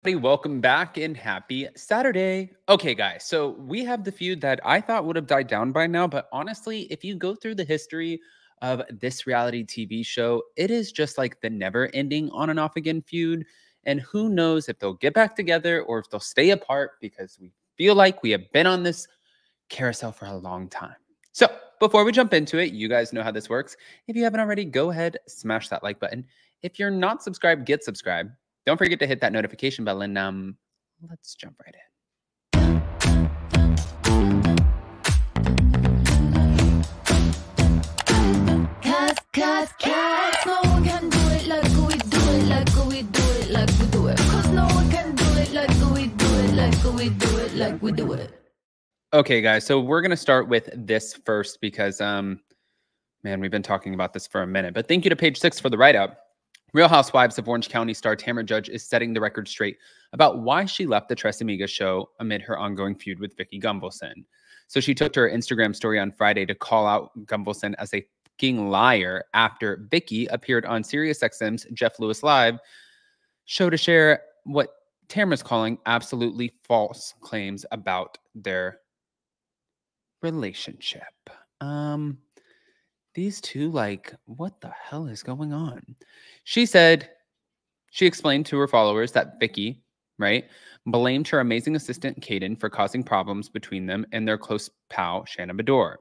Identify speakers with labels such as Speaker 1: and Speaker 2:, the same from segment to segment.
Speaker 1: Welcome back and happy Saturday. Okay, guys, so we have the feud that I thought would have died down by now, but honestly, if you go through the history of this reality TV show, it is just like the never ending on and off again feud. And who knows if they'll get back together or if they'll stay apart because we feel like we have been on this carousel for a long time. So before we jump into it, you guys know how this works. If you haven't already, go ahead, smash that like button. If you're not subscribed, get subscribed. Don't forget to hit that notification bell, and let's jump right in.
Speaker 2: Cause no one can do it like we do it, like we do it, like we do it. Cause no one can do it like we do it, like we do it, like we do it.
Speaker 1: Okay, guys, so we're going to start with this first because, man, we've been talking about this for a minute. But thank you to page 6 for the write-up. Real Housewives of Orange County star Tamra Judge is setting the record straight about why she left the Tres Amigas show amid her ongoing feud with Vicki Gunvalson. So she took to her Instagram story on Friday to call out Gunvalson as a fucking liar after Vicki appeared on SiriusXM's Jeff Lewis Live show to share what Tamra's calling absolutely false claims about their relationship. These two, like, what the hell is going on? She explained to her followers that Vicki, right, blamed her amazing assistant, Kaden, for causing problems between them and their close pal, Shannon Bedore.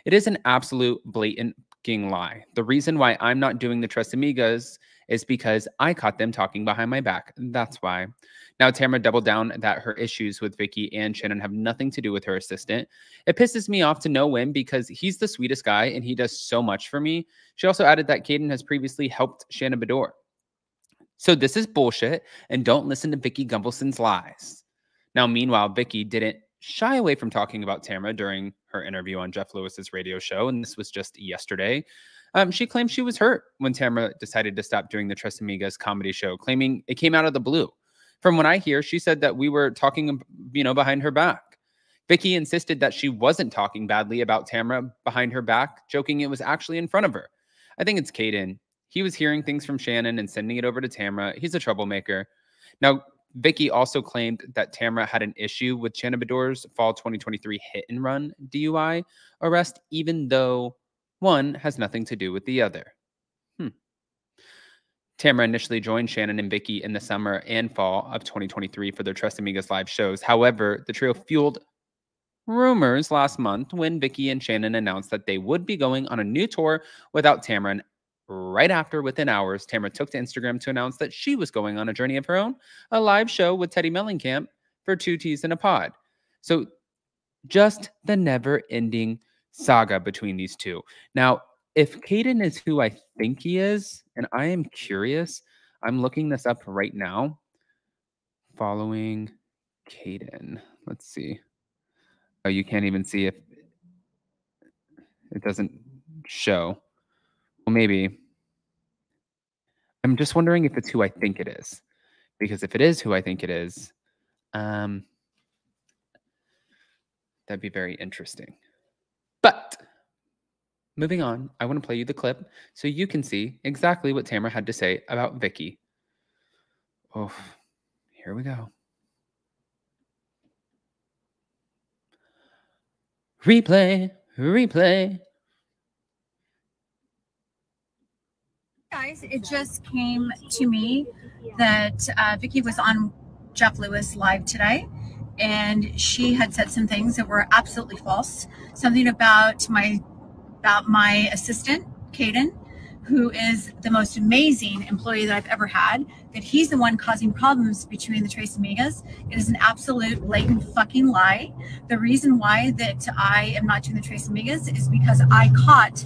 Speaker 1: It is an absolute blatant fucking lie. The reason why I'm not doing the Tres Amigas is because I caught them talking behind my back. That's why. Now, Tamra doubled down that her issues with Vicki and Shannon have nothing to do with her assistant. It pisses me off to no end because he's the sweetest guy and he does so much for me. She also added that Kaden has previously helped Shannon Bedore. So this is bullshit, and don't listen to Vicki Gunvalson's lies. Now, meanwhile, Vicki didn't shy away from talking about Tamra during her interview on Jeff Lewis's radio show, and this was just yesterday. She claimed she was hurt when Tamra decided to stop doing the Tres Amigas comedy show, claiming it came out of the blue. From what I hear, she said that we were talking, behind her back. Vicki insisted that she wasn't talking badly about Tamra behind her back, joking it was actually in front of her. I think it's Kaden. He was hearing things from Shannon and sending it over to Tamra. He's a troublemaker. Now, Vicki also claimed that Tamra had an issue with Shannon Bedore's fall 2023 hit and run DUI arrest, even though one has nothing to do with the other. Tamra initially joined Shannon and Vicki in the summer and fall of 2023 for their Tres Amigas live shows. However, the trio fueled rumors last month when Vicki and Shannon announced that they would be going on a new tour without Tamra. And right after, within hours, Tamra took to Instagram to announce that she was going on a journey of her own, a live show with Teddy Mellencamp for 2 T's in a Pod. So just the never-ending saga between these two. Now, if Kaden is who I think he is, and I am curious, I'm looking this up right now. Following Kaden. Let's see. Oh, you can't even see if it doesn't show. Well, maybe. I'm just wondering if it's who I think it is. Because if it is who I think it is, that'd be very interesting. But moving on, I want to play you the clip so you can see exactly what Tamra had to say about Vicki. Oh, here we go. Replay, replay.
Speaker 3: Guys, it just came to me that Vicki was on Jeff Lewis Live today, and she had said some things that were absolutely false. Something about my assistant, Kaden, who is the most amazing employee that I've ever had, that he's the one causing problems between the Tres Amigas. It is an absolute blatant fucking lie. The reason why that I am not doing the Tres Amigas is because I caught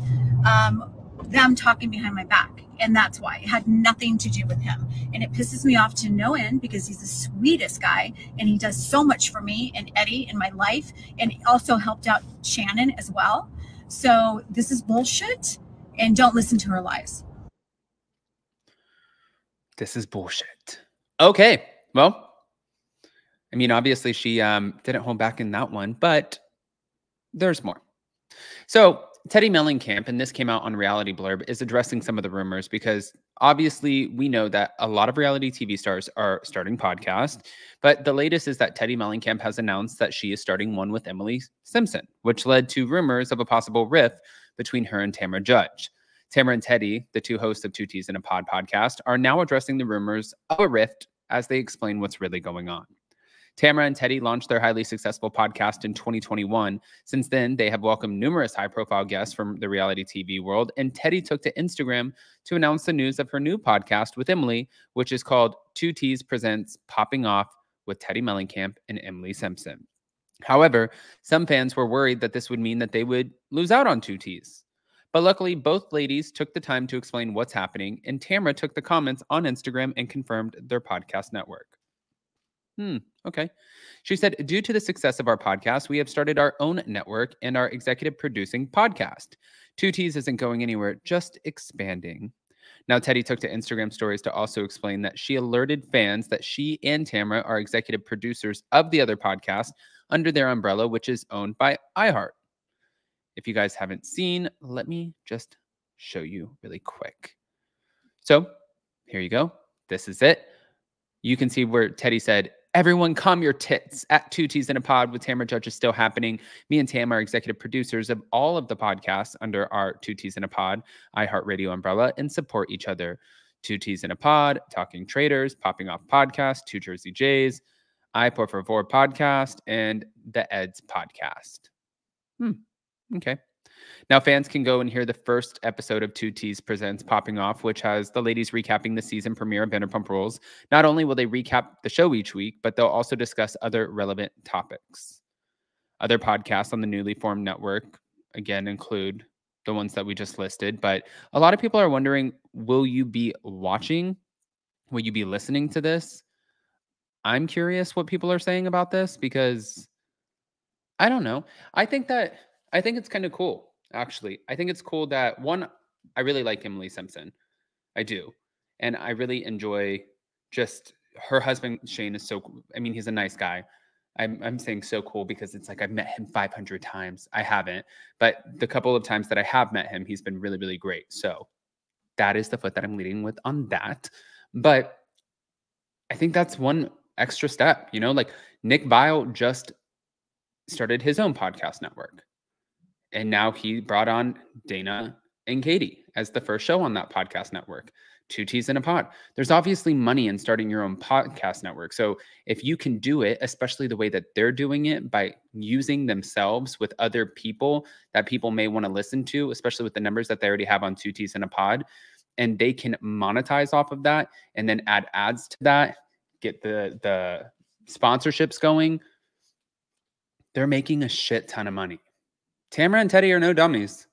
Speaker 3: them talking behind my back. And that's why. It had nothing to do with him. And it pisses me off to no end because he's the sweetest guy and he does so much for me and Eddie in my life, and also helped out Shannon as well. So this is bullshit, and don't listen to her lies.
Speaker 1: This is bullshit. Okay. Well, I mean, obviously she didn't hold back in that one, but there's more. So Teddy Mellencamp, and this came out on Reality Blurb, is addressing some of the rumors because obviously we know that a lot of reality TV stars are starting podcasts, but the latest is that Teddy Mellencamp has announced that she is starting one with Emily Simpson, which led to rumors of a possible rift between her and Tamra Judge. Tamra and Teddy, the two hosts of Two T's in a Pod podcast, are now addressing the rumors of a rift as they explain what's really going on. Tamra and Teddy launched their highly successful podcast in 2021. Since then, they have welcomed numerous high-profile guests from the reality TV world, and Teddy took to Instagram to announce the news of her new podcast with Emily, which is called Two T's Presents Popping Off with Teddy Mellencamp and Emily Simpson. However, some fans were worried that this would mean that they would lose out on Two T's. But luckily, both ladies took the time to explain what's happening, and Tamra took the comments on Instagram and confirmed their podcast network. Okay. She said, due to the success of our podcast, we have started our own network and are executive producing podcast. Two T's isn't going anywhere, just expanding. Now, Teddy took to Instagram stories to also explain that she alerted fans that she and Tamra are executive producers of the other podcast under their umbrella, which is owned by iHeart. If you guys haven't seen, let me just show you really quick. So here you go. This is it. You can see where Teddy said, everyone calm your tits at Two T's in a Pod with Tamra Judge is still happening. Me and Tam are executive producers of all of the podcasts under our Two T's in a Pod, iHeartRadio umbrella, and support each other. Two T's in a Pod, Talking Traders, Popping Off Podcast, Two Jersey Jays, I Por Favor Podcast, and the Eds Podcast. Okay. Now, fans can go and hear the first episode of Two T's Presents Popping Off, which has the ladies recapping the season premiere of Vanderpump Rules. Not only will they recap the show each week, but they'll also discuss other relevant topics. Other podcasts on the newly formed network, again, include the ones that we just listed. But a lot of people are wondering, will you be watching? Will you be listening to this? I'm curious what people are saying about this because I don't know. I think it's kind of cool. Actually, I think it's cool that one, I really like Emily Simpson. I do. And I really enjoy just her husband, Shane, is so cool. I mean, he's a nice guy. I'm saying so cool because it's like I've met him 500 times. I haven't, but the couple of times that I have met him, he's been really, really great. So that is the foot that I'm leading with on that. But I think that's one extra step, like Nick Viall just started his own podcast network. And now he brought on Dana and Katie as the first show on that podcast network. Two T's in a Pod. There's obviously money in starting your own podcast network. So if you can do it, especially the way that they're doing it by using themselves with other people that people may want to listen to, especially with the numbers that they already have on Two T's in a Pod, and they can monetize off of that and then add ads to that, get the sponsorships going, they're making a shit ton of money. Tamra and Teddy are no dummies.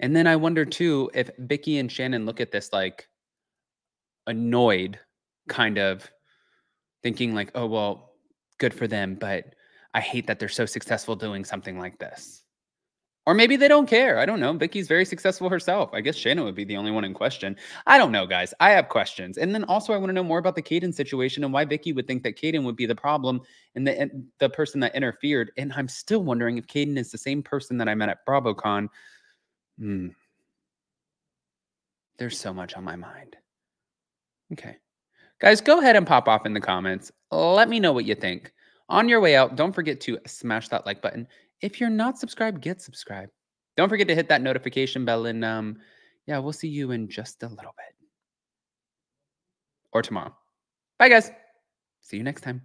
Speaker 1: And then I wonder too, if Vicki and Shannon look at this like annoyed, kind of thinking like, oh, well, good for them, but I hate that they're so successful doing something like this. Or maybe they don't care. I don't know. Vicki's very successful herself. I guess Shannon would be the only one in question. I don't know, guys. I have questions. And then also I want to know more about the Caden situation and why Vicki would think that Caden would be the problem and the person that interfered. And I'm still wondering if Caden is the same person that I met at BravoCon. There's so much on my mind. Okay. Guys, go ahead and pop off in the comments. Let me know what you think. On your way out, don't forget to smash that like button. If you're not subscribed, get subscribed. Don't forget to hit that notification bell. And yeah, we'll see you in just a little bit. Or tomorrow. Bye, guys. See you next time.